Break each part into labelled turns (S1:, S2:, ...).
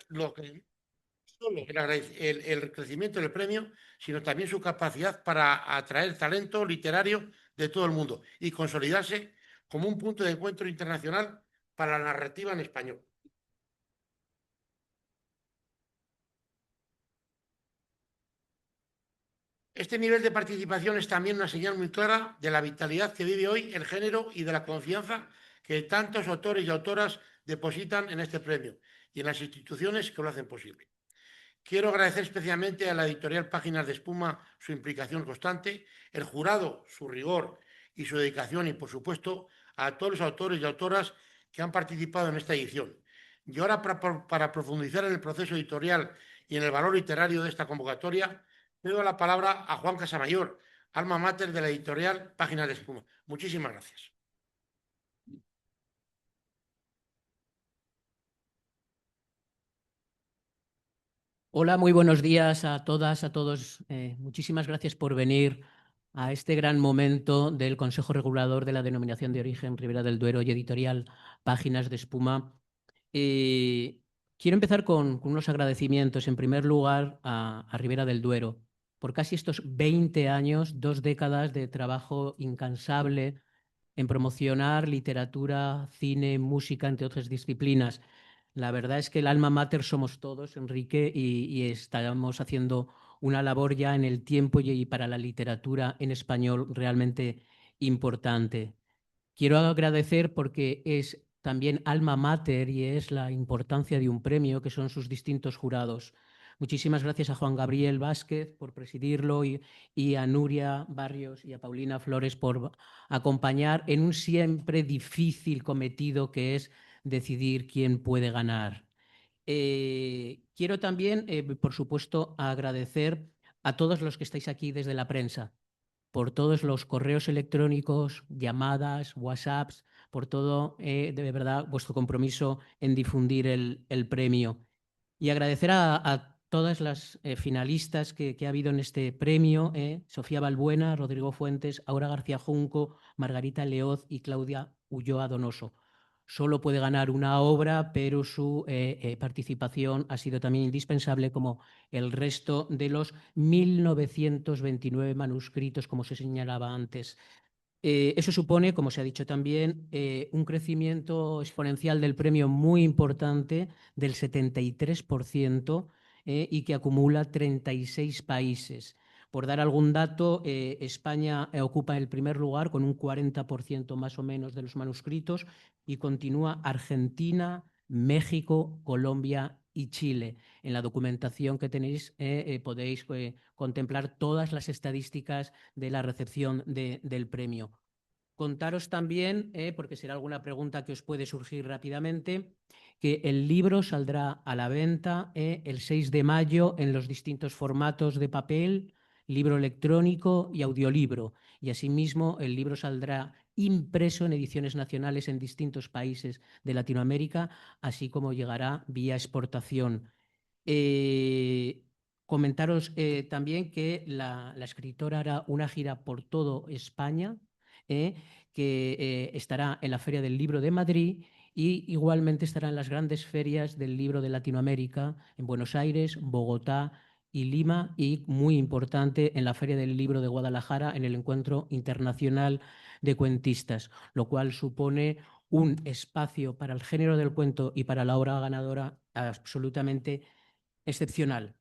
S1: lo que solo el crecimiento del premio, sino también su capacidad para atraer talento literario de todo el mundo y consolidarse como un punto de encuentro internacional para la narrativa en español. Este nivel de participación es también una señal muy clara de la vitalidad que vive hoy el género y de la confianza que tantos autores y autoras depositan en este premio y en las instituciones que lo hacen posible. Quiero agradecer especialmente a la editorial Páginas de Espuma su implicación constante, el jurado su rigor y su dedicación y, por supuesto, a todos los autores y autoras que han participado en esta edición. Y ahora, para profundizar en el proceso editorial y en el valor literario de esta convocatoria, cedo la palabra a Juan Casamayor, alma mater de la editorial Páginas de Espuma. Muchísimas gracias.
S2: Hola, muy buenos días a todas, a todos. Muchísimas gracias por venir a este gran momento del Consejo Regulador de la Denominación de Origen Ribera del Duero y editorial Páginas de Espuma. Quiero empezar con unos agradecimientos, en primer lugar, a Ribera del Duero por casi estos 20 años, 2 décadas de trabajo incansable en promocionar literatura, cine, música, entre otras disciplinas. La verdad es que el alma mater somos todos, Enrique, y estamos haciendo una labor ya en el tiempo y para la literatura en español realmente importante. Quiero agradecer porque es también alma mater y es la importancia de un premio, que son sus distintos jurados. Muchísimas gracias a Juan Gabriel Vázquez por presidirlo y a Nuria Barrios y a Paulina Flores por acompañar en un siempre difícil cometido que es decidir quién puede ganar. Quiero también, por supuesto, agradecer a todos los que estáis aquí desde la prensa, por todos los correos electrónicos, llamadas, WhatsApps, por todo, de verdad, vuestro compromiso en difundir el premio. Y agradecer a todas las finalistas que ha habido en este premio, Sofía Balbuena, Rodrigo Fuentes, Aura García Junco, Margarita Leoz y Claudia Ulloa Donoso. Solo puede ganar una obra, pero su participación ha sido también indispensable, como el resto de los 1929 manuscritos, como se señalaba antes. Eso supone, como se ha dicho también, un crecimiento exponencial del premio muy importante, del 73%, y que acumula 36 países. Por dar algún dato, España ocupa el primer lugar con un 40% más o menos de los manuscritos y continúa Argentina, México, Colombia y Chile. En la documentación que tenéis podéis contemplar todas las estadísticas de la recepción del premio. Contaros también, porque será alguna pregunta que os puede surgir rápidamente, que el libro saldrá a la venta el 6 de mayo en los distintos formatos de papel, libro electrónico y audiolibro. Y asimismo el libro saldrá impreso en ediciones nacionales en distintos países de Latinoamérica, así como llegará vía exportación. Comentaros también que la escritora hará una gira por todo España, que estará en la Feria del Libro de Madrid y igualmente estará en las grandes ferias del libro de Latinoamérica, en Buenos Aires, Bogotá y Lima, y muy importante en la Feria del Libro de Guadalajara, en el Encuentro Internacional de Cuentistas, lo cual supone un espacio para el género del cuento y para la obra ganadora absolutamente excepcional.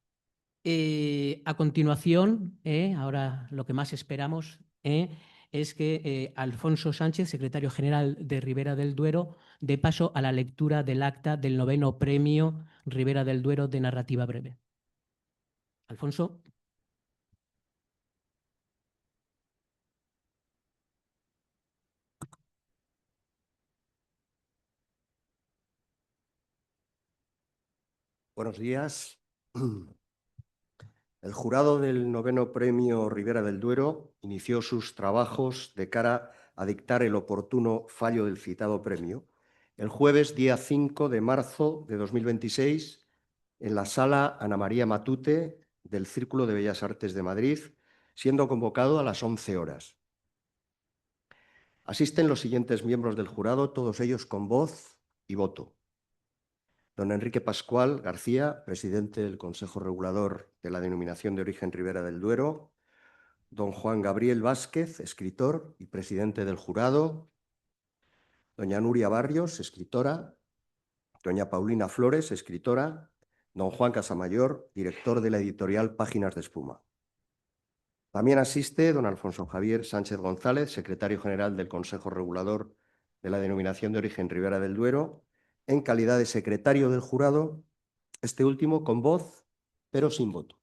S2: A continuación, ahora lo que más esperamos es que Alfonso Sánchez, secretario general de Ribera del Duero, dé paso a la lectura del acta del 9º Premio Ribera del Duero de Narrativa Breve. Alfonso.
S3: Buenos días. El jurado del 9º Premio Ribera del Duero inició sus trabajos de cara a dictar el oportuno fallo del citado premio el jueves día 5 de marzo de 2026 en la Sala Ana María Matute del Círculo de Bellas Artes de Madrid, siendo convocado a las 11 horas. Asisten los siguientes miembros del jurado, todos ellos con voz y voto. don Enrique Pascual García, presidente del Consejo Regulador de la Denominación de Origen Ribera del Duero, don Juan Gabriel Vázquez, escritor y presidente del jurado, doña Nuria Barrios, escritora, doña Paulina Flores, escritora, don Juan Casamayor, director de la editorial Páginas de Espuma. También asiste don Alfonso Javier Sánchez González, secretario general del Consejo Regulador de la Denominación de Origen Ribera del Duero, en calidad de secretario del jurado, este último con voz, pero sin voto.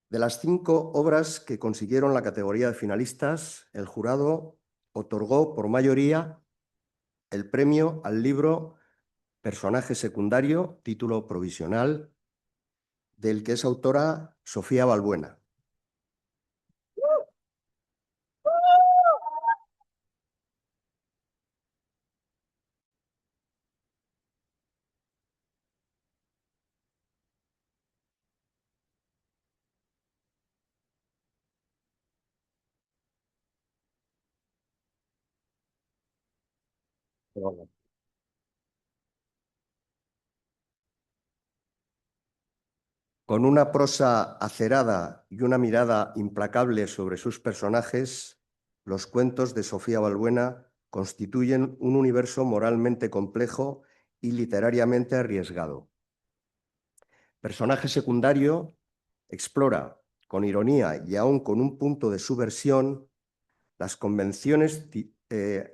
S3: De las 5 obras que consiguieron la categoría de finalistas, el jurado otorgó por mayoría el premio al libro Personaje secundario, título provisional, del que es autora Sofía Balbuena. Con una prosa acerada y una mirada implacable sobre sus personajes, los cuentos de Sofía Balbuena constituyen un universo moralmente complejo y literariamente arriesgado. Personaje secundario explora, con ironía y aún con un punto de subversión, las convenciones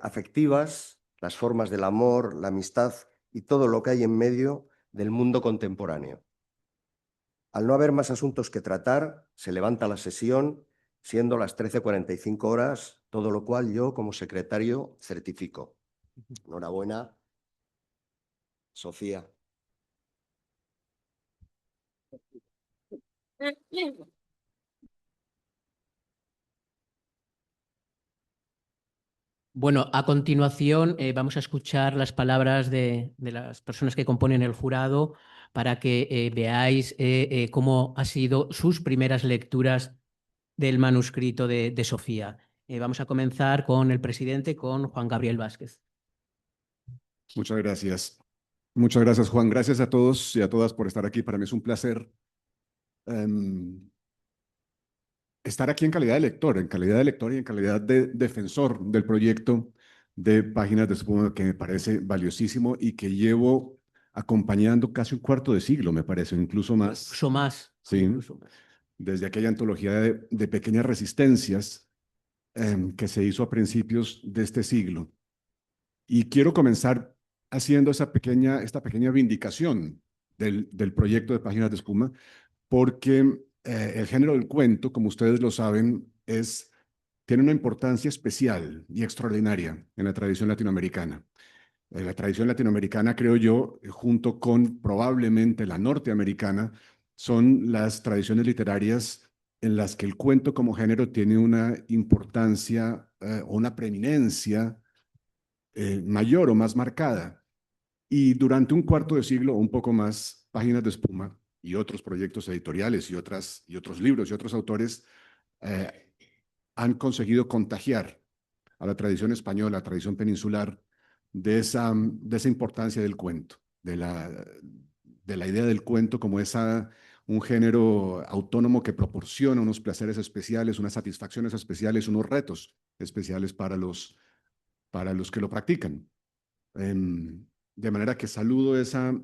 S3: afectivas, las formas del amor, la amistad y todo lo que hay en medio del mundo contemporáneo. Al no haber más asuntos que tratar, se levanta la sesión, siendo las 13:45 horas, todo lo cual yo, como secretario, certifico. Enhorabuena, Sofía.
S2: Bueno, a continuación vamos a escuchar las palabras de las personas que componen el jurado para que veáis cómo han sido sus primeras lecturas del manuscrito de Sofía. Vamos a comenzar con el presidente, con Juan Gabriel Vázquez.
S4: Muchas gracias. Muchas gracias, Juan. Gracias a todos y a todas por estar aquí. Para mí es un placer estar aquí en calidad de lector y en calidad de defensor del proyecto de Páginas de Espuma, que me parece valiosísimo y que llevo acompañando casi un cuarto de siglo, me parece, incluso más.
S2: Incluso más.
S4: Sí,
S2: Incluso más.
S4: desde aquella antología de pequeñas resistencias que se hizo a principios de este siglo. Y quiero comenzar haciendo esta pequeña vindicación del proyecto de Páginas de Espuma, porque el género del cuento, como ustedes lo saben, tiene una importancia especial y extraordinaria en la tradición latinoamericana. La tradición latinoamericana, creo yo, junto con probablemente la norteamericana, son las tradiciones literarias en las que el cuento como género tiene una importancia o una preeminencia mayor o más marcada. Y durante un cuarto de siglo o un poco más, Páginas de Espuma y otros proyectos editoriales y otros libros y otros autores han conseguido contagiar a la tradición española, a la tradición peninsular, de esa importancia del cuento, de la idea del cuento como un género autónomo que proporciona unos placeres especiales, unas satisfacciones especiales, unos retos especiales para los que lo practican. De manera que saludo ese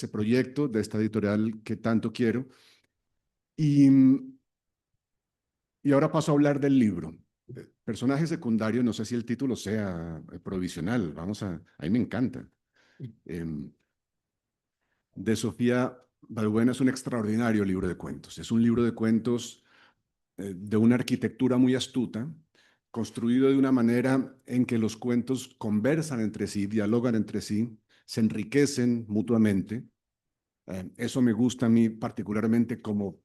S4: proyecto de esta editorial que tanto quiero. Y ahora paso a hablar del libro. Personaje secundario, no sé si el título sea provisional, a mí me encanta. De Sofía Balbuena es un extraordinario libro de cuentos. Es un libro de cuentos de una arquitectura muy astuta, construido de una manera en que los cuentos conversan entre sí, dialogan entre sí, se enriquecen mutuamente. Eso me gusta a mí particularmente como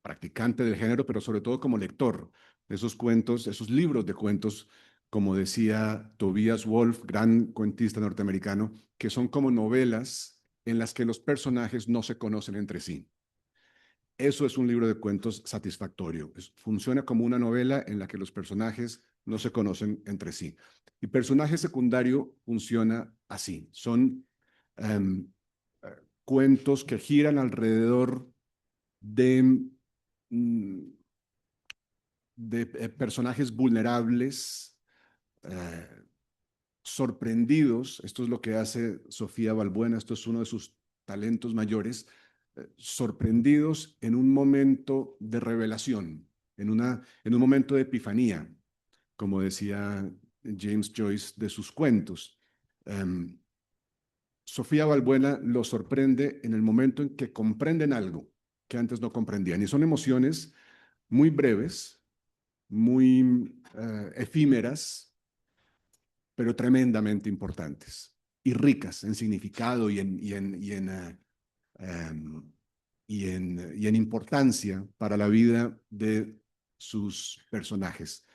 S4: practicante del género, pero sobre todo como lector de esos cuentos, esos libros de cuentos, como decía Tobias Wolff, gran cuentista norteamericano, que son como novelas en las que los personajes no se conocen entre sí. Eso es un libro de cuentos satisfactorio. Funciona como una novela en la que los personajes no se conocen entre sí. Y personaje secundario funciona así. Son cuentos que giran alrededor de, personajes vulnerables, sorprendidos. Esto es lo que hace Sofía Balbuena, esto es uno de sus talentos mayores, sorprendidos en un momento de revelación, en un momento de epifanía, como decía James Joyce de sus cuentos. Sofía Balbuena los sorprende en el momento en que comprenden algo que antes no comprendían, y son emociones muy breves, muy efímeras, pero tremendamente importantes y ricas en significado y en importancia para la vida de sus personajes.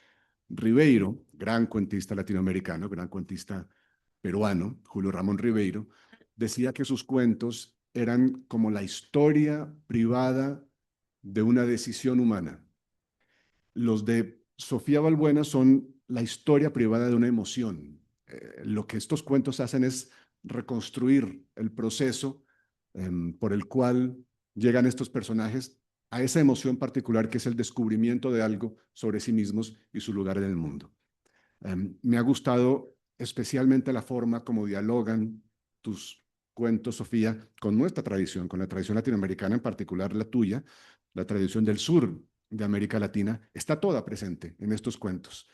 S4: Ribeiro, gran cuentista latinoamericano, gran cuentista peruano, Julio Ramón Ribeiro, decía que sus cuentos eran como la historia privada de una decisión humana. Los de Sofía Balbuena son la historia privada de una emoción. Lo que estos cuentos hacen es reconstruir el proceso por el cual llegan estos personajes a esa emoción particular que es el descubrimiento de algo sobre sí mismos y su lugar en el mundo. Me ha gustado especialmente la forma como dialogan tus cuentos, Sofía, con nuestra tradición, con la tradición latinoamericana, en particular la tuya, la tradición del sur de América Latina, está toda presente en estos cuentos.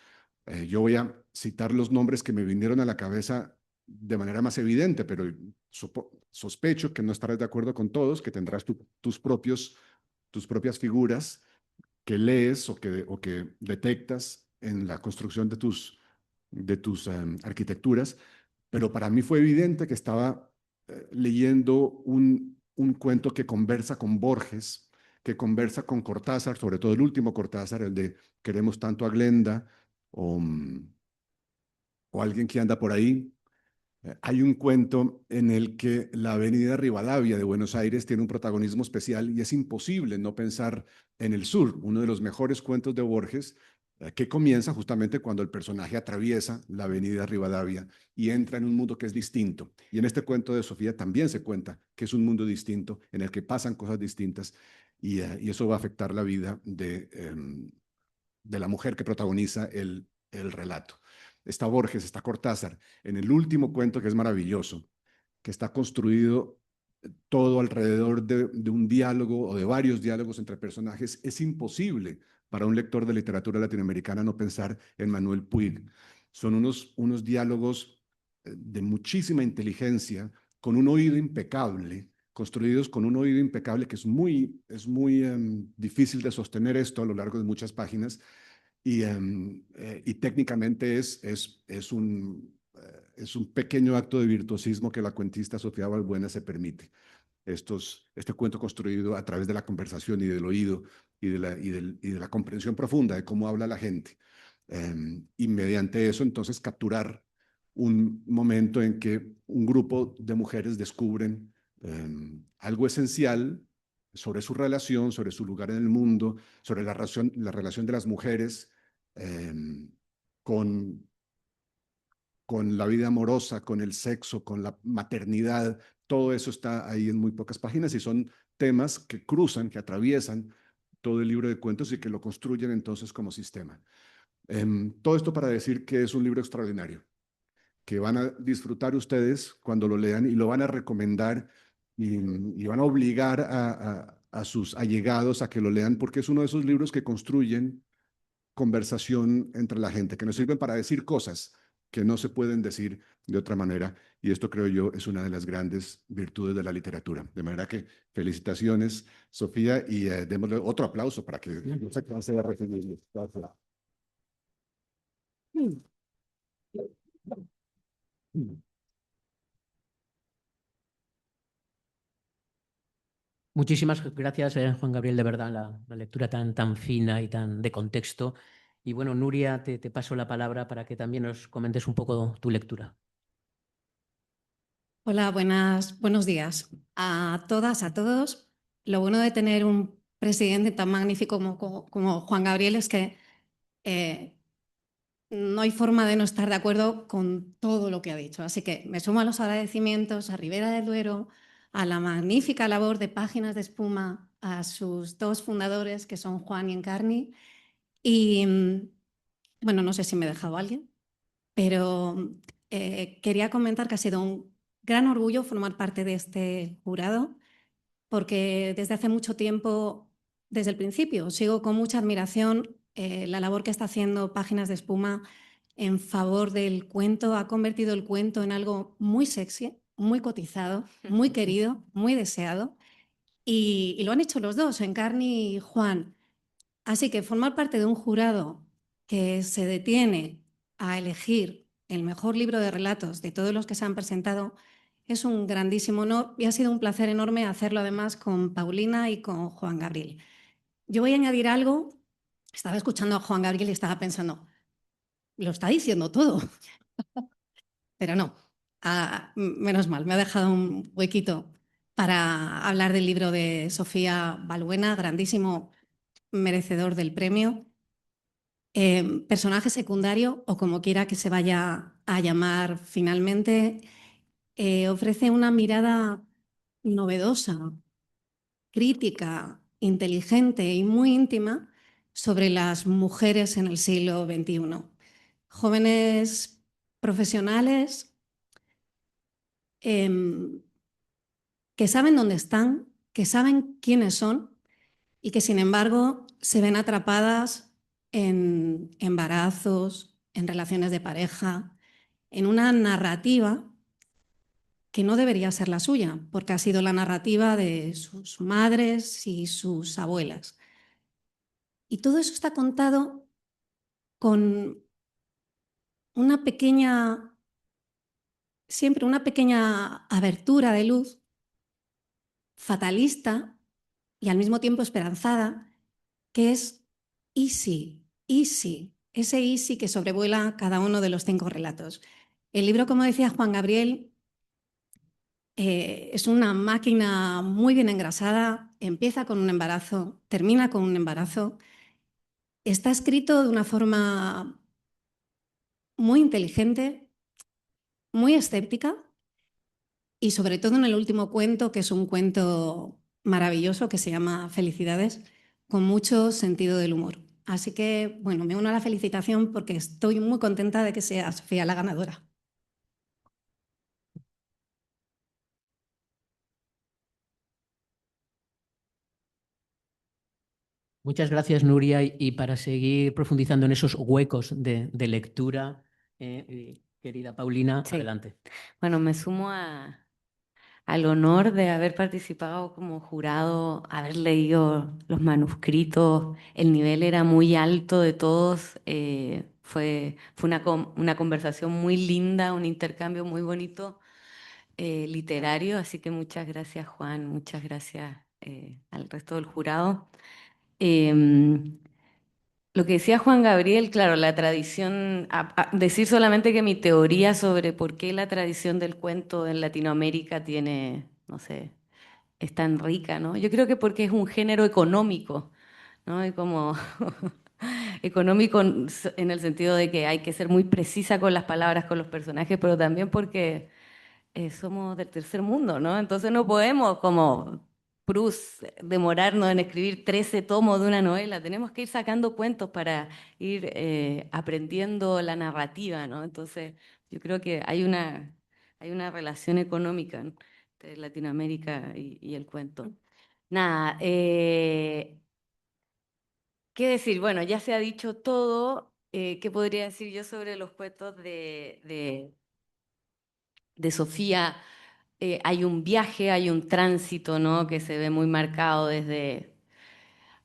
S4: Yo voy a citar los nombres que me vinieron a la cabeza de manera más evidente, pero sospecho que no estarás de acuerdo con todos, que tendrás tus propias figuras que lees o que detectas en la construcción de tus arquitecturas, pero para mí fue evidente que estaba leyendo un cuento que conversa con Borges, que conversa con Cortázar, sobre todo el último Cortázar, el de Queremos tanto a Glenda, o alguien que anda por ahí. Hay un cuento en el que la avenida Rivadavia de Buenos Aires tiene un protagonismo especial y es imposible no pensar en el sur, uno de los mejores cuentos de Borges, que comienza justamente cuando el personaje atraviesa la avenida Rivadavia y entra en un mundo que es distinto. Y en este cuento de Sofía también se cuenta que es un mundo distinto en el que pasan cosas distintas y eso va a afectar la vida de la mujer que protagoniza el relato. Está Borges, está Cortázar, en el último cuento que es maravilloso, que está construido todo alrededor de un diálogo o de varios diálogos entre personajes. Es imposible para un lector de literatura latinoamericana no pensar en Manuel Puig. Son unos diálogos de muchísima inteligencia, con un oído impecable, construidos con un oído impecable, que es muy difícil de sostener esto a lo largo de muchas páginas, y técnicamente es un pequeño acto de virtuosismo que la cuentista Sofía Balbuena se permite. Este cuento construido a través de la conversación y del oído y de la comprensión profunda de cómo habla la gente. Y mediante eso, entonces, capturar un momento en que un grupo de mujeres descubren algo esencial sobre su relación, sobre su lugar en el mundo, sobre la relación de las mujeres con la vida amorosa, con el sexo, con la maternidad. Todo eso está ahí en muy pocas páginas y son temas que cruzan, que atraviesan todo el libro de cuentos y que lo construyen entonces como sistema. Todo esto para decir que es un libro extraordinario, que van a disfrutar ustedes cuando lo lean y lo van a recomendar y van a obligar a sus allegados a que lo lean, porque es uno de esos libros que construyen conversación entre la gente, que nos sirven para decir cosas que no se pueden decir de otra manera. Y esto, creo yo, es una de las grandes virtudes de la literatura. De manera que felicitaciones, Sofía, y démosle otro aplauso para que no se canse de recibirlo.
S2: Muchísimas gracias, Juan Gabriel, de verdad, la lectura tan fina y tan de contexto. Y bueno, Nuria, te paso la palabra para que también nos comentes un poco tu lectura.
S5: Hola, buenos días a todas, a todos. Lo bueno de tener un presidente tan magnífico como Juan Gabriel es que no hay forma de no estar de acuerdo con todo lo que ha dicho. Así que me sumo a los agradecimientos a Ribera del Duero, a la magnífica labor de Páginas de Espuma, a sus dos fundadores, que son Juan y Encarni. Y, bueno, no sé si me he dejado a alguien, pero quería comentar que ha sido un gran orgullo formar parte de este jurado, porque desde hace mucho tiempo, desde el principio, sigo con mucha admiración la labor que está haciendo Páginas de Espuma en favor del cuento. Ha convertido el cuento en algo muy sexy, muy cotizado, muy querido, muy deseado. Y lo han hecho los dos, Encarni y Juan. Así que formar parte de un jurado que se detiene a elegir el mejor libro de relatos de todos los que se han presentado es un grandísimo honor y ha sido un placer enorme hacerlo además con Paulina y con Juan Gabriel. Yo voy a añadir algo. Estaba escuchando a Juan Gabriel y estaba pensando, lo está diciendo todo, pero no. Menos mal, me ha dejado un huequito para hablar del libro de Sofía Balbuena, grandísimo merecedor del premio. Personaje secundario, o como quiera que se vaya a llamar finalmente, ofrece una mirada novedosa, crítica, inteligente y muy íntima sobre las mujeres en el siglo XXI. Jóvenes profesionales que saben dónde están, que saben quiénes son y que sin embargo se ven atrapadas en embarazos, en relaciones de pareja, en una narrativa que no debería ser la suya, porque ha sido la narrativa de sus madres y sus abuelas. Y todo eso está contado con una pequeña, siempre una pequeña abertura de luz, fatalista y al mismo tiempo esperanzada, que es easy, easy, ese easy que sobrevuela cada uno de los 5 relatos. El libro, como decía Juan Gabriel, es una máquina muy bien engrasada, empieza con un embarazo, termina con un embarazo. Está escrito de una forma muy inteligente, muy escéptica y sobre todo en el último cuento, que es un cuento maravilloso que se llama Felicidades, con mucho sentido del humor. Así que, bueno, me uno a la felicitación porque estoy muy contenta de que sea Sofía la ganadora.
S2: Muchas gracias, Nuria. Y para seguir profundizando en esos huecos de lectura, querida Paulina,
S6: Sí.
S2: adelante.
S6: Bueno, me sumo al honor de haber participado como jurado, haber leído los manuscritos. El nivel era muy alto de todos. Fue una conversación muy linda, un intercambio muy bonito literario. Así que muchas gracias, Juan. Muchas gracias al resto del jurado. Em, Lo que decía Juan Gabriel, claro, la tradición, decir solamente que mi teoría sobre por qué la tradición del cuento en Latinoamérica tiene, no sé, es tan rica, ¿no? Yo creo que porque es un género económico, ¿no? Y como económico en el sentido de que hay que ser muy precisa con las palabras, con los personajes, pero también porque somos del tercer mundo, ¿no? Entonces no podemos como Proust demorarnos en escribir 13 tomos de una novela, tenemos que ir sacando cuentos para ir aprendiendo la narrativa, ¿no? Entonces yo creo que hay una relación económica, ¿no?, entre Latinoamérica y el cuento. Nada, ¿qué decir? Bueno, ya se ha dicho todo. ¿Qué podría decir yo sobre los cuentos de Sofía? Hay un viaje, hay un tránsito, ¿no?, que se ve muy marcado desde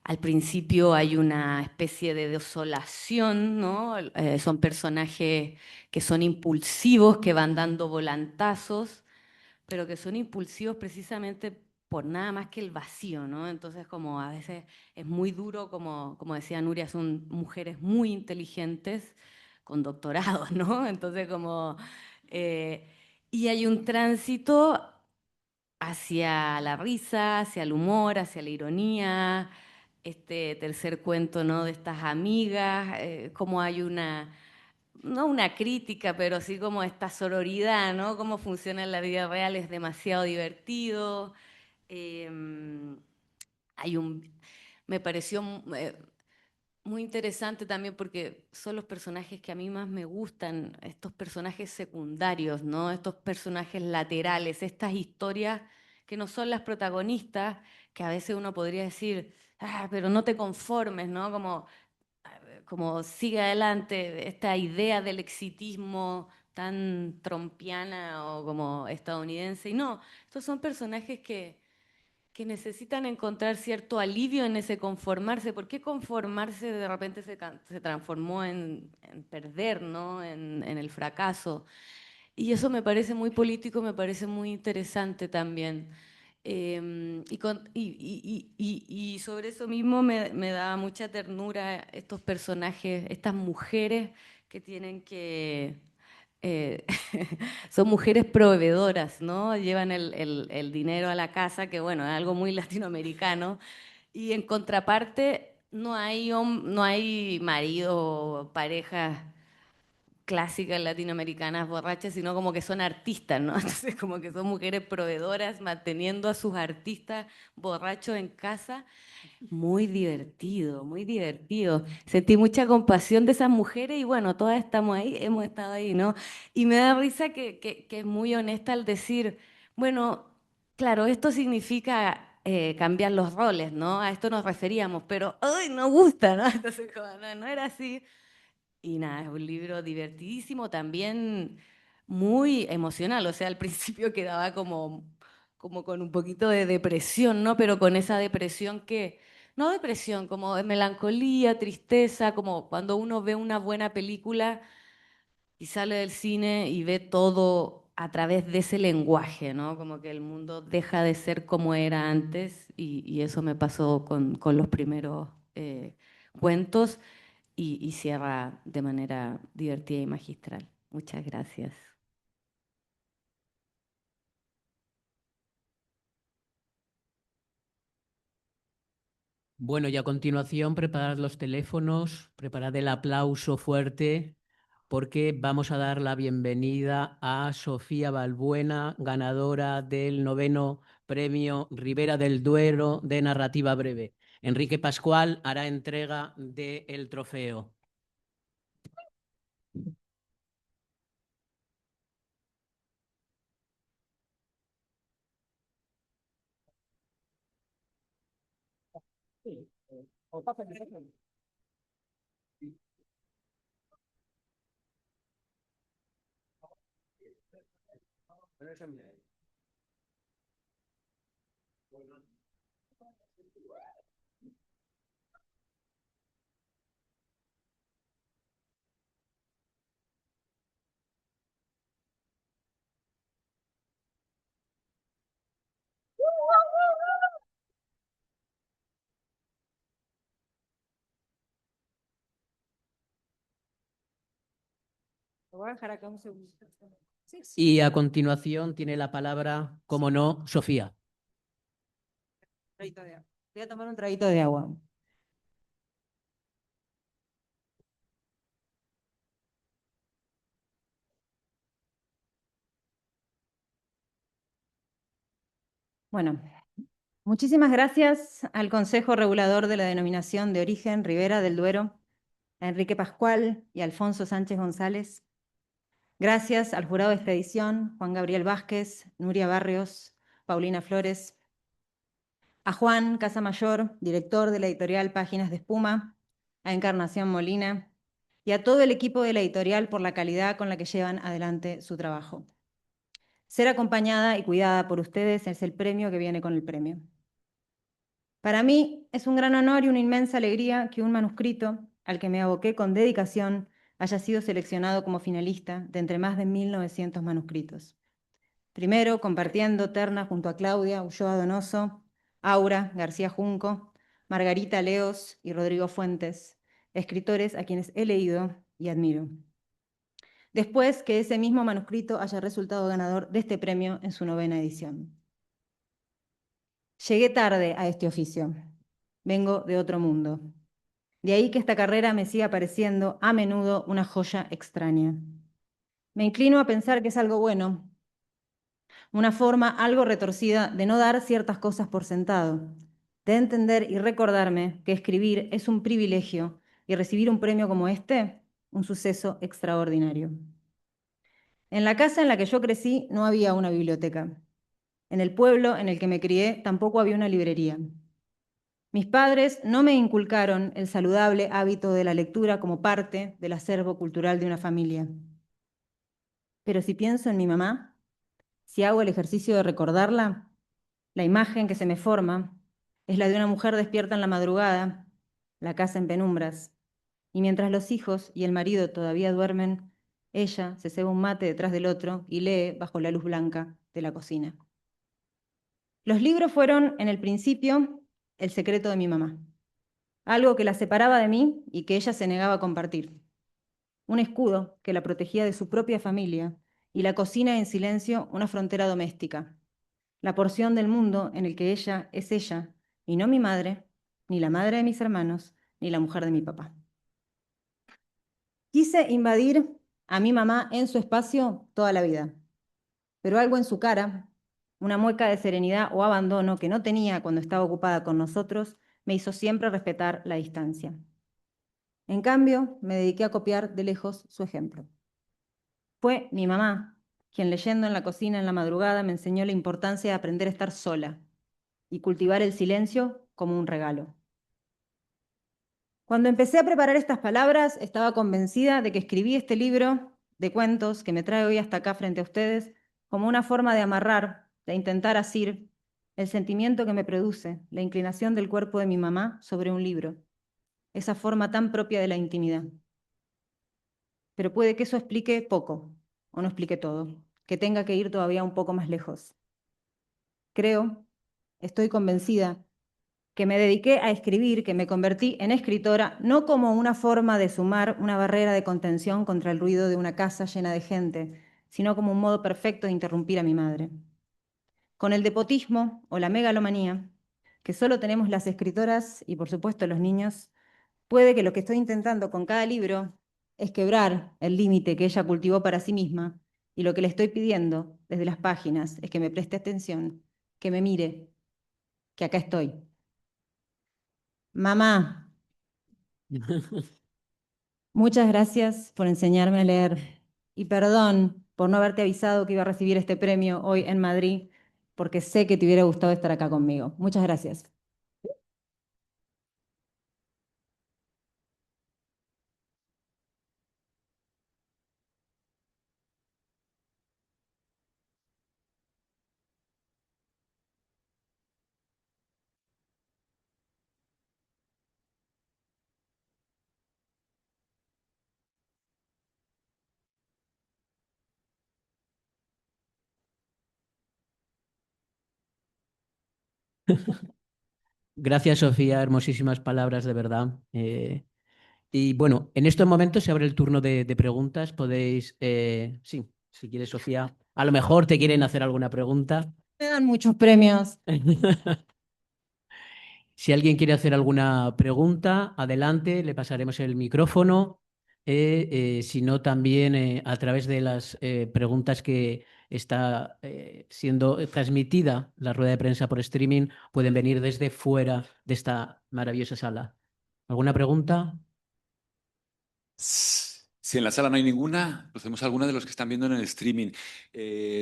S6: al principio. Hay una especie de desolación, ¿no? Son personajes que son impulsivos, que van dando volantazos, pero que son impulsivos precisamente por nada más que el vacío, ¿no? Entonces, como a veces es muy duro, como decía Nuria, son mujeres muy inteligentes con doctorados, ¿no? Entonces, como... y hay un tránsito hacia la risa, hacia el humor, hacia la ironía. Este tercer cuento, ¿no?, de estas amigas, como hay no una crítica, pero sí como esta sororidad, ¿no? Cómo funciona en la vida real es demasiado divertido. Hay me pareció muy interesante también porque son los personajes que a mí más me gustan, estos personajes secundarios, ¿no? Estos personajes laterales, estas historias que no son las protagonistas, que a veces uno podría decir, ah, pero no te conformes, ¿no? Como sigue adelante esta idea del exitismo tan trompiana o como estadounidense. Y no, estos son personajes que necesitan encontrar cierto alivio en ese conformarse. ¿Por qué conformarse de repente se transformó en perder, ¿no? En el fracaso? Y eso me parece muy político, me parece muy interesante también. Y sobre eso mismo me da mucha ternura estos personajes, estas mujeres que tienen que eh, son mujeres proveedoras, ¿no? Llevan el dinero a la casa, que bueno, es algo muy latinoamericano, y en contraparte no hay marido o parejas clásicas latinoamericanas borrachas, sino como que son artistas, ¿no? Entonces como que son mujeres proveedoras manteniendo a sus artistas borrachos en casa. Muy divertido, muy divertido. Sentí mucha compasión de esas mujeres y bueno, todas estamos ahí, hemos estado ahí, ¿no? Y me da risa que es muy honesta al decir, bueno, claro, esto significa cambiar los roles, ¿no? A esto nos referíamos, pero ¡ay, no gusta!, ¿no? Entonces, como, no, no era así. Y nada, es un libro divertidísimo, también muy emocional, o sea, al principio quedaba como con un poquito de depresión, ¿no? Pero con esa depresión no depresión, como de melancolía, tristeza, como cuando uno ve una buena película y sale del cine y ve todo a través de ese lenguaje, ¿no? Como que el mundo deja de ser como era antes y eso me pasó con los primeros cuentos y cierra de manera divertida y magistral. Muchas gracias.
S2: Bueno, y a continuación preparad los teléfonos, preparad el aplauso fuerte, porque vamos a dar la bienvenida a Sofía Balbuena, ganadora del 9º Premio Ribera del Duero de Narrativa Breve. Enrique Pascual hará entrega del trofeo. Y a continuación tiene la palabra, como no, Sofía.
S7: Voy a tomar un traguito de agua. Bueno, muchísimas gracias al Consejo Regulador de la Denominación de Origen Ribera del Duero, a Enrique Pascual y Alfonso Sánchez González. Gracias al jurado de esta edición, Juan Gabriel Vázquez, Nuria Barrios, Paulina Flores, a Juan Casamayor, director de la editorial Páginas de Espuma, a Encarnación Molina y a todo el equipo de la editorial por la calidad con la que llevan adelante su trabajo. Ser acompañada y cuidada por ustedes es el premio que viene con el premio. Para mí es un gran honor y una inmensa alegría que un manuscrito al que me aboqué con dedicación haya sido seleccionado como finalista de entre más de 1900 manuscritos. Primero compartiendo terna junto a Claudia Ulloa Donoso, Aura García Junco, Margarita Leos y Rodrigo Fuentes, escritores a quienes he leído y admiro. Después que ese mismo manuscrito haya resultado ganador de este premio en su 9ª edición. Llegué tarde a este oficio. Vengo de otro mundo, De ahí que esta carrera me siga pareciendo a menudo una joya extraña. Me inclino a pensar que es algo bueno, una forma algo retorcida de no dar ciertas cosas por sentado, de entender y recordarme que escribir es un privilegio y recibir un premio como este, un suceso extraordinario. En la casa en la que yo crecí no había una biblioteca. En el pueblo en el que me crié tampoco había una librería. Mis padres no me inculcaron el saludable hábito de la lectura como parte del acervo cultural de una familia. Pero si pienso en mi mamá, si hago el ejercicio de recordarla, la imagen que se me forma es la de una mujer despierta en la madrugada, la casa en penumbras, y mientras los hijos y el marido todavía duermen, ella se ceba un mate detrás del otro y lee bajo la luz blanca de la cocina. Los libros fueron, en el principio, el secreto de mi mamá, algo que la separaba de mí y que ella se negaba a compartir. Un escudo que la protegía de su propia familia y la cocina en silencio una frontera doméstica, la porción del mundo en el que ella es ella y no mi madre, ni la madre de mis hermanos, ni la mujer de mi papá. Quise invadir a mi mamá en su espacio toda la vida, pero algo en su cara, una mueca de serenidad o abandono que no tenía cuando estaba ocupada con nosotros, me hizo siempre respetar la distancia. En cambio, me dediqué a copiar de lejos su ejemplo. Fue mi mamá quien, leyendo en la cocina en la madrugada, me enseñó la importancia de aprender a estar sola y cultivar el silencio como un regalo. Cuando empecé a preparar estas palabras, estaba convencida de que escribí este libro de cuentos que me trae hoy hasta acá frente a ustedes como una forma de amarrar, de intentar asir el sentimiento que me produce la inclinación del cuerpo de mi mamá sobre un libro, esa forma tan propia de la intimidad. Pero puede que eso explique poco, o no explique todo, que tenga que ir todavía un poco más lejos. Creo, estoy convencida, que me dediqué a escribir, que me convertí en escritora, no como una forma de sumar una barrera de contención contra el ruido de una casa llena de gente, sino como un modo perfecto de interrumpir a mi madre. Con el despotismo o la megalomanía, que solo tenemos las escritoras y por supuesto los niños, puede que lo que estoy intentando con cada libro es quebrar el límite que ella cultivó para sí misma, y lo que le estoy pidiendo desde las páginas es que me preste atención, que me mire, que acá estoy. Mamá, muchas gracias por enseñarme a leer y perdón por no haberte avisado que iba a recibir este premio hoy en Madrid, porque sé que te hubiera gustado estar acá conmigo. Muchas gracias.
S2: Gracias, Sofía. Hermosísimas palabras, de verdad. Y bueno, en estos momentos se abre el turno de preguntas. Podéis, sí, si quieres, Sofía, a lo mejor te quieren hacer alguna pregunta.
S7: Me dan muchos premios.
S2: Si alguien quiere hacer alguna pregunta, adelante, le pasaremos el micrófono. Si no, también a través de las preguntas que está siendo transmitida la rueda de prensa por streaming, pueden venir desde fuera de esta maravillosa sala. ¿Alguna pregunta?
S8: Si en la sala no hay ninguna, procedemos a alguna de los que están viendo en el streaming.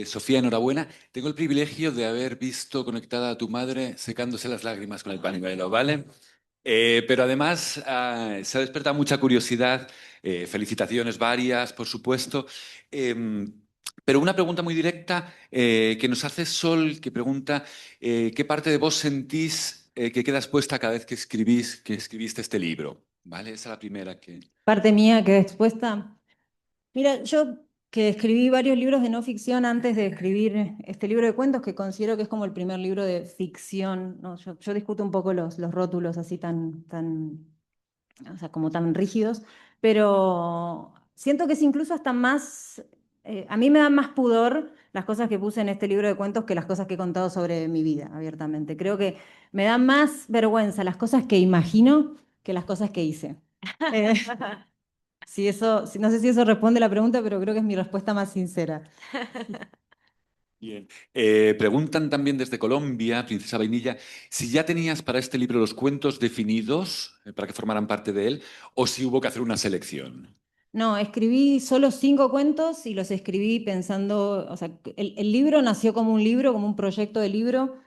S8: Sofía, enhorabuena. Tengo el privilegio de haber visto conectada a tu madre secándose las lágrimas con el pañuelo, ¿vale? Pero además se ha despertado mucha curiosidad, felicitaciones varias, por supuesto. Pero una pregunta muy directa que nos hace Sol, que pregunta ¿qué parte de vos sentís que queda expuesta cada vez que escribiste este libro? ¿Vale? Esa es la primera que...
S7: Parte mía queda expuesta. Mira, yo que escribí varios libros de no ficción antes de escribir este libro de cuentos, que considero que es como el primer libro de ficción, ¿no? Yo discuto un poco los rótulos así o sea, como tan rígidos, pero siento que es incluso hasta más, a mí me dan más pudor las cosas que puse en este libro de cuentos que las cosas que he contado sobre mi vida, abiertamente. Creo que me dan más vergüenza las cosas que imagino que las cosas que hice. No sé si eso responde la pregunta, pero creo que es mi respuesta más sincera.
S8: Bien. Preguntan también desde Colombia, Princesa Vainilla, si ya tenías para este libro los cuentos definidos para que formaran parte de él o si hubo que hacer una selección.
S7: No, escribí solo 5 cuentos y los escribí pensando, o sea, el libro nació como un libro, como un proyecto de libro,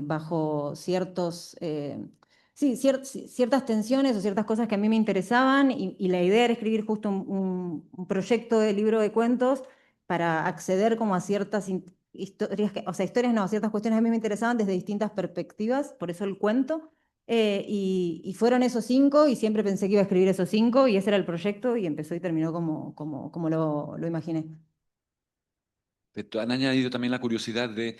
S7: bajo ciertas tensiones o ciertas cosas que a mí me interesaban y la idea era escribir justo un proyecto de libro de cuentos para acceder como a ciertas historias, o sea, historias no, ciertas cuestiones a mí me interesaban desde distintas perspectivas, por eso el cuento. Y fueron esos 5 y siempre pensé que iba a escribir esos 5 y ese era el proyecto y empezó y terminó como lo imaginé.
S8: Han añadido también la curiosidad de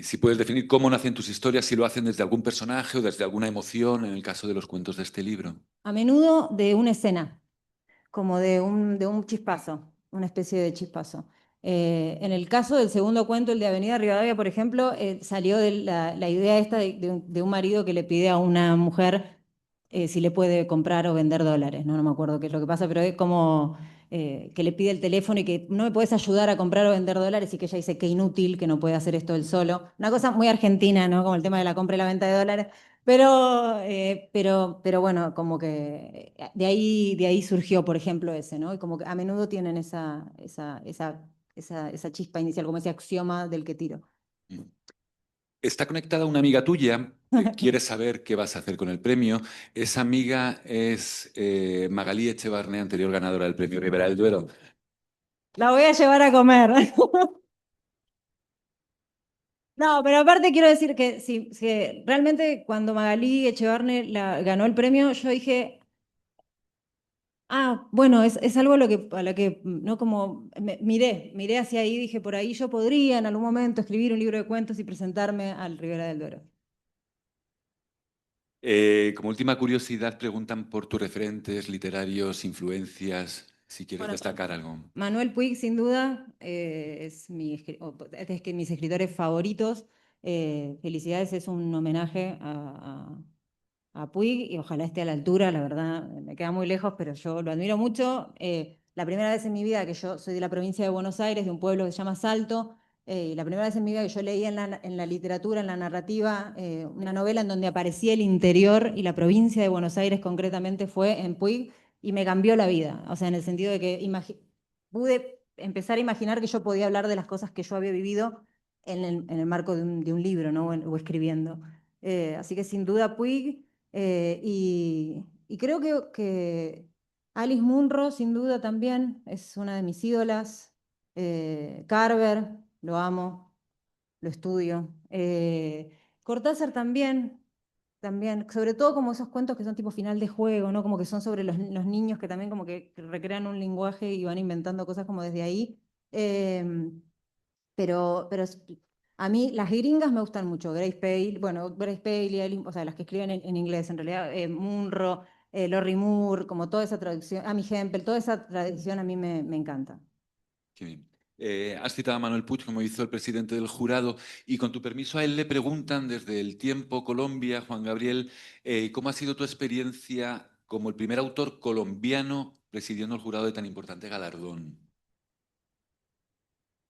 S8: si puedes definir cómo nacen tus historias, si lo hacen desde algún personaje o desde alguna emoción, en el caso de los cuentos de este libro.
S7: A menudo de una escena, como de un chispazo, una especie de chispazo. En el caso del segundo cuento, el de Avenida Rivadavia, por ejemplo, salió de la idea esta de un marido que le pide a una mujer si le puede comprar o vender dólares, ¿no? No me acuerdo qué es lo que pasa, pero es como que le pide el teléfono y que no me puedes ayudar a comprar o vender dólares y que ella dice que inútil, que no puede hacer esto él solo. Una cosa muy argentina, ¿no? Como el tema de la compra y la venta de dólares. Pero bueno, como que de ahí surgió, por ejemplo, ese, ¿no? Y como que a menudo tienen esa chispa inicial, como ese axioma del que tiro.
S8: Está conectada una amiga tuya que quiere saber qué vas a hacer con el premio. Esa amiga es Magalí Echevarne, anterior ganadora del premio Ribera del Duero.
S7: La voy a llevar a comer. No, pero aparte quiero decir que sí, que realmente cuando Magalí Echevarne ganó el premio, yo dije, bueno, es algo a lo que no como miré hacia ahí, dije, por ahí yo podría en algún momento escribir un libro de cuentos y presentarme al Ribera del Duero.
S8: Como última curiosidad, preguntan por tus referentes literarios, influencias, si quieres
S7: Bueno,
S8: destacar algo.
S7: Manuel Puig, sin duda, es de mis escritores favoritos. Felicidades, es un homenaje a Puig y ojalá esté a la altura, la verdad, me queda muy lejos, pero yo lo admiro mucho. La primera vez en mi vida que yo soy de la provincia de Buenos Aires, de un pueblo que se llama Salto, y la primera vez en mi vida que yo leí en la literatura, en la narrativa, una novela en donde aparecía el interior y la provincia de Buenos Aires concretamente fue en Puig y me cambió la vida, o sea, en el sentido de que pude empezar a imaginar que yo podía hablar de las cosas que yo había vivido en el marco de un libro, ¿no? O escribiendo. Así que sin duda Puig. Y creo que Alice Munro, sin duda, también es una de mis ídolas. Carver, lo amo, lo estudio. Cortázar también, sobre todo como esos cuentos que son tipo final de juego, ¿no? Como que son sobre los niños que también como que recrean un lenguaje y van inventando cosas como desde ahí. Pero a mí las gringas me gustan mucho, Grace Paley, o sea, las que escriben en inglés en realidad, Munro, Lorrie Moore, como toda esa traducción, Amy Hempel, toda esa tradición a mí me encanta.
S8: Qué bien. Has citado a Manuel Puig, como hizo el presidente del jurado, y con tu permiso a él le preguntan desde El Tiempo, Colombia, Juan Gabriel, ¿cómo ha sido tu experiencia como el primer autor colombiano presidiendo el jurado de tan importante galardón?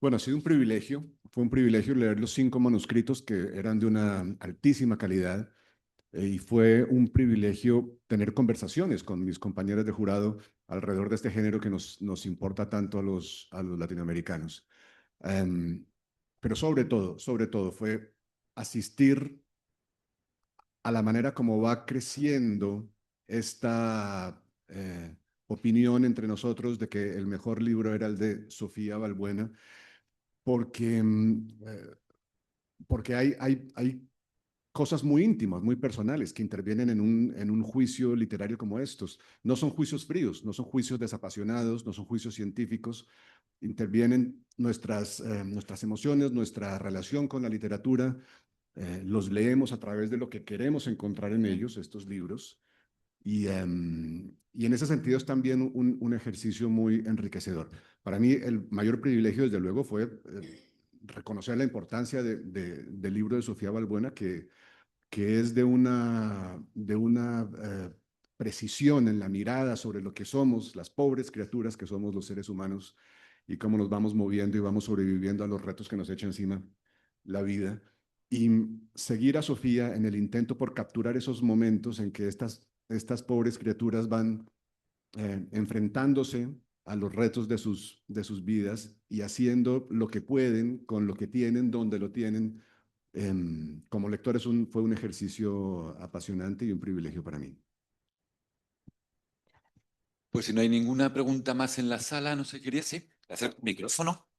S4: Bueno, ha sido un privilegio. Fue un privilegio leer los 5 manuscritos que eran de una altísima calidad y fue un privilegio tener conversaciones con mis compañeros de jurado alrededor de este género que nos importa tanto a los latinoamericanos. Pero sobre todo, fue asistir a la manera como va creciendo esta opinión entre nosotros de que el mejor libro era el de Sofía Balbuena, porque, porque hay cosas muy íntimas, muy personales que intervienen en un juicio literario como estos. No son juicios fríos, no son juicios desapasionados, no son juicios científicos. Intervienen nuestras emociones, nuestra relación con la literatura. Los leemos a través de lo que queremos encontrar en ellos, estos libros. Y en ese sentido es también un ejercicio muy enriquecedor. Para mí el mayor privilegio, desde luego, fue reconocer la importancia del libro de Sofía Balbuena, que es de una precisión en la mirada sobre lo que somos, las pobres criaturas que somos los seres humanos y cómo nos vamos moviendo y vamos sobreviviendo a los retos que nos echa encima la vida. Y seguir a Sofía en el intento por capturar esos momentos en que estas pobres criaturas van enfrentándose a los retos de sus vidas y haciendo lo que pueden con lo que tienen, donde lo tienen. Como lector fue un ejercicio apasionante y un privilegio para mí.
S8: Pues si no hay ninguna pregunta más en la sala, no sé, quería, sí, hacer micrófono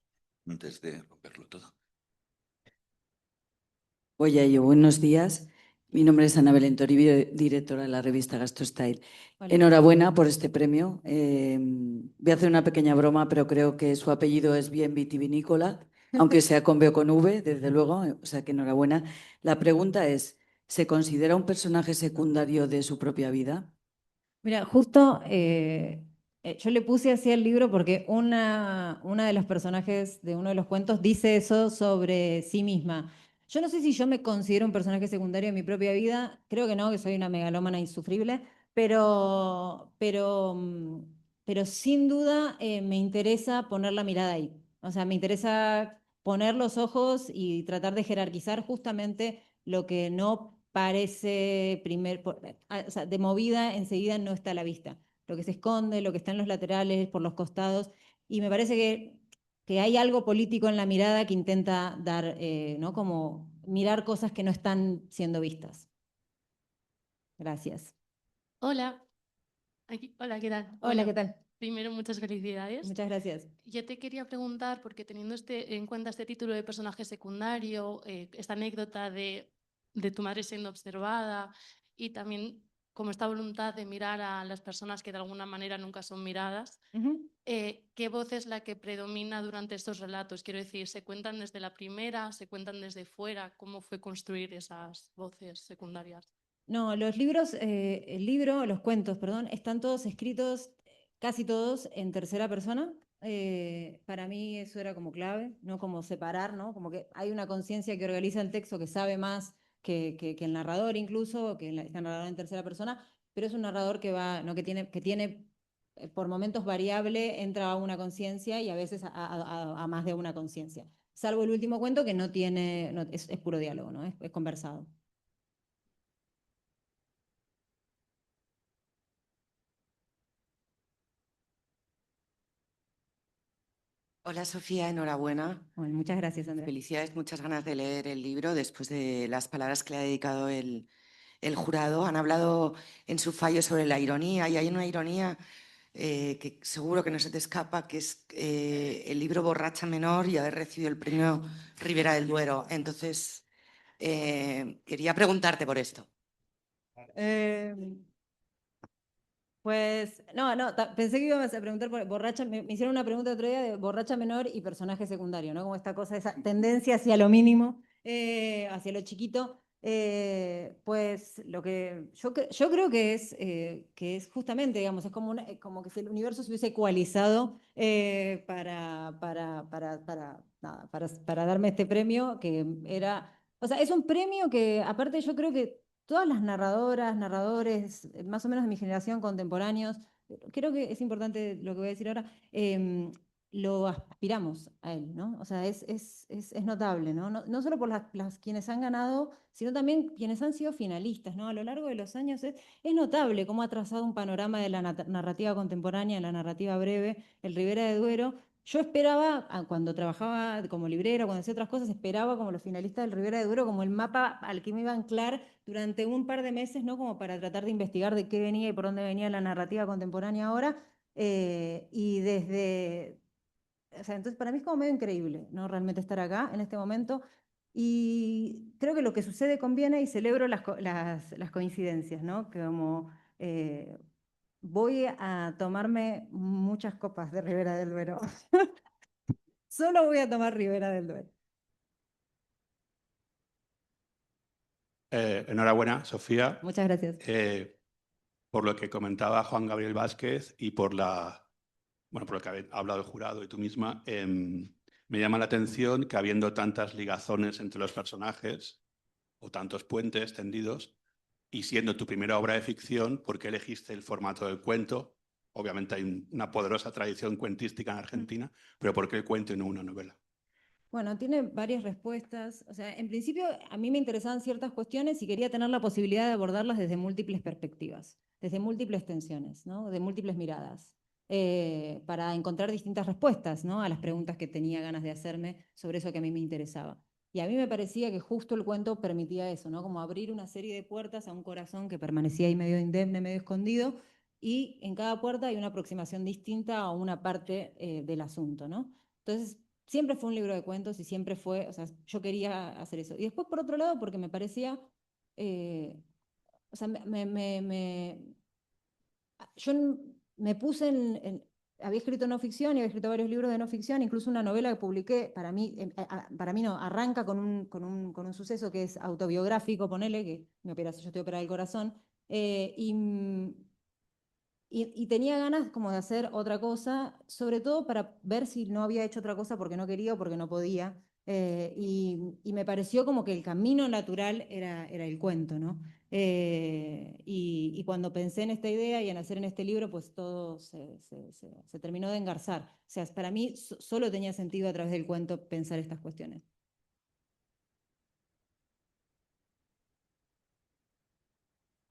S8: antes de romperlo todo.
S9: Voy a ello. Buenos días. Mi nombre es Ana Belén Toribio, directora de la revista Gastrostyle.
S7: Hola.
S9: Enhorabuena por este premio. Voy a hacer una pequeña broma, pero creo que su apellido es bien vitivinícola, aunque sea con B o con V, desde luego, o sea que enhorabuena. La pregunta es, ¿se considera un personaje secundario de su propia vida?
S7: Mira, justo yo le puse así al libro porque una de los personajes de uno de los cuentos dice eso sobre sí misma. Yo no sé si yo me considero un personaje secundario en mi propia vida, creo que no, que soy una megalómana insufrible, pero sin duda me interesa poner la mirada ahí. O sea, me interesa poner los ojos y tratar de jerarquizar justamente lo que no parece o sea, de movida enseguida no está a la vista. Lo que se esconde, lo que está en los laterales, por los costados. Y me parece que hay algo político en la mirada que intenta dar, ¿no? Como mirar cosas que no están siendo vistas. Gracias.
S10: Hola. Hola, ¿qué tal?
S7: Hola,
S10: Bueno,
S7: ¿qué tal?
S10: primero, muchas felicidades.
S7: Muchas gracias.
S10: Yo te quería preguntar, porque teniendo en cuenta este título de personaje secundario, esta anécdota de tu madre siendo observada y también como esta voluntad de mirar a las personas que de alguna manera nunca son miradas, ¿qué voz es la que predomina durante estos relatos? Quiero decir, ¿se cuentan desde la primera, se cuentan desde fuera? ¿Cómo fue construir esas voces secundarias?
S7: No, los libros, los cuentos, perdón, están todos escritos, casi todos en tercera persona. Para mí eso era como clave, ¿no? Como separar, ¿no? Como que hay una conciencia que organiza el texto que sabe más que el narrador incluso, que el narrador en tercera persona, pero es un narrador que va, ¿no? que tiene por momentos variable, entra a una conciencia y a veces a más de una conciencia. Salvo el último cuento que no tiene, es puro diálogo, ¿no? Es conversado.
S11: Hola Sofía, enhorabuena.
S7: Bueno, muchas gracias, Andrea.
S11: Felicidades, muchas ganas de leer el libro después de las palabras que le ha dedicado el jurado. Han hablado en su fallo sobre la ironía y hay una ironía que seguro que no se te escapa, que es el libro Borracha Menor y haber recibido el premio Ribera del Duero. Entonces, quería preguntarte por esto.
S7: Pues, pensé que ibas a preguntar por borracha, me hicieron una pregunta otro día de borracha menor y personaje secundario, ¿no? Como esta cosa, esa tendencia hacia lo mínimo, hacia lo chiquito. Pues lo que yo creo que es justamente, digamos, es como, como que si el universo se hubiese ecualizado para darme este premio, que era, o sea, es un premio que aparte yo creo que todas las narradoras, narradores, más o menos de mi generación, contemporáneos, creo que es importante lo que voy a decir ahora, lo aspiramos a él, ¿no? O sea, es notable, ¿no? No solo por las quienes han ganado, sino también quienes han sido finalistas, ¿no? A lo largo de los años es notable cómo ha trazado un panorama de la narrativa contemporánea, la narrativa breve, el Ribera de Duero. Yo esperaba, cuando trabajaba como librera, cuando hacía otras cosas, esperaba como los finalistas del Ribera de Duero, como el mapa al que me iba a anclar durante un par de meses, ¿no? Como para tratar de investigar de qué venía y por dónde venía la narrativa contemporánea ahora. Y desde... O sea, entonces para mí es como medio increíble, ¿no? Realmente estar acá en este momento. Y creo que lo que sucede conviene y celebro las coincidencias, ¿no? Que como... voy a tomarme muchas copas de Ribera del Duero. Solo voy a tomar Ribera del Duero.
S12: Enhorabuena, Sofía.
S7: Muchas gracias.
S12: Por lo que comentaba Juan Gabriel Vázquez y por lo que ha hablado el jurado y tú misma, me llama la atención que habiendo tantas ligazones entre los personajes o tantos puentes tendidos, Y siendo tu primera obra de ficción, ¿por qué elegiste el formato del cuento? Obviamente hay una poderosa tradición cuentística en Argentina, pero ¿por qué el cuento y no una novela?
S7: Bueno, tiene varias respuestas. O sea, en principio a mí me interesaban ciertas cuestiones y quería tener la posibilidad de abordarlas desde múltiples perspectivas, desde múltiples tensiones, ¿no? De múltiples miradas, para encontrar distintas respuestas, ¿no? A las preguntas que tenía ganas de hacerme sobre eso que a mí me interesaba. Y a mí me parecía que justo el cuento permitía eso, ¿no? Como abrir una serie de puertas a un corazón que permanecía ahí medio indemne, medio escondido, y en cada puerta hay una aproximación distinta a una parte del asunto, ¿no? Entonces, siempre fue un libro de cuentos y siempre fue, o sea, yo quería hacer eso. Y después, por otro lado, porque me parecía, o sea, yo me puse había escrito no ficción y había escrito varios libros de no ficción, incluso una novela que publiqué, para mí no, arranca con un suceso que es autobiográfico, ponele, que yo estoy operada del corazón, y tenía ganas como de hacer otra cosa, sobre todo para ver si no había hecho otra cosa porque no quería o porque no podía. Y me pareció como que el camino natural era el cuento, ¿no? Y cuando pensé en esta idea y en hacer en este libro, pues todo se terminó de engarzar. O sea, para mí solo tenía sentido a través del cuento pensar estas cuestiones.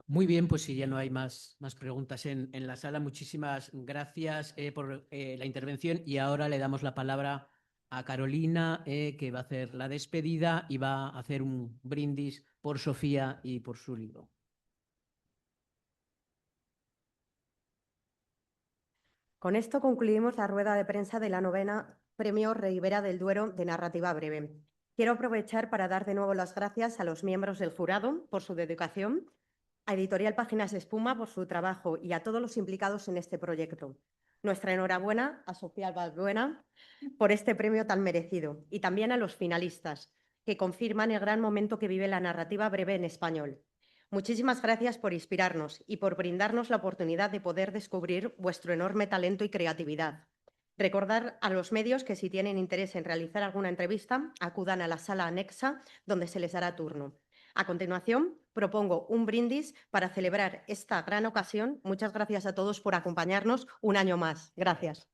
S2: Muy bien, pues si ya no hay más preguntas en la sala, muchísimas gracias por la intervención y ahora le damos la palabra a Carolina, que va a hacer la despedida y va a hacer un brindis por Sofía y por su libro.
S13: Con esto concluimos la rueda de prensa de la 9ª Premio Ribera del Duero de Narrativa Breve. Quiero aprovechar para dar de nuevo las gracias a los miembros del jurado por su dedicación, a Editorial Páginas de Espuma por su trabajo y a todos los implicados en este proyecto. Nuestra enhorabuena a Sofía Balbuena por este premio tan merecido y también a los finalistas, que confirman el gran momento que vive la narrativa breve en español. Muchísimas gracias por inspirarnos y por brindarnos la oportunidad de poder descubrir vuestro enorme talento y creatividad. Recordar a los medios que si tienen interés en realizar alguna entrevista, acudan a la sala anexa donde se les dará turno. A continuación, propongo un brindis para celebrar esta gran ocasión. Muchas gracias a todos por acompañarnos un año más. Gracias.